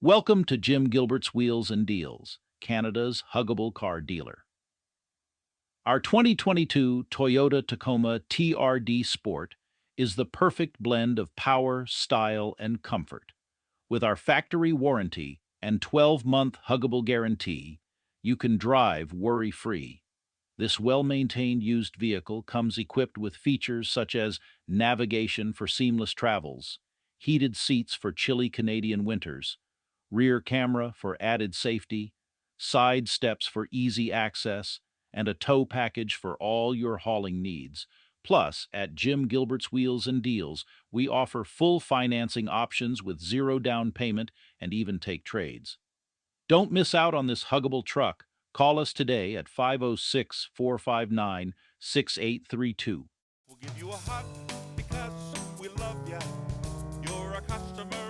Welcome to Jim Gilbert's Wheels and Deals, Canada's huggable car dealer. Our 2022 Toyota Tacoma TRD Sport is the perfect blend of power, style, and comfort. With our factory warranty and 12-month huggable guarantee, you can drive worry-free. This well-maintained used vehicle comes equipped with features such as navigation for seamless travels, heated seats for chilly Canadian winters, rear camera for added safety, side steps for easy access, and a tow package for all your hauling needs. Plus, at Jim Gilbert's Wheels and Deals, we offer full financing options with zero down payment and even take trades. Don't miss out on this huggable truck. Call us today at 506-459-6832. We'll give you a hug because we love ya. You're a customer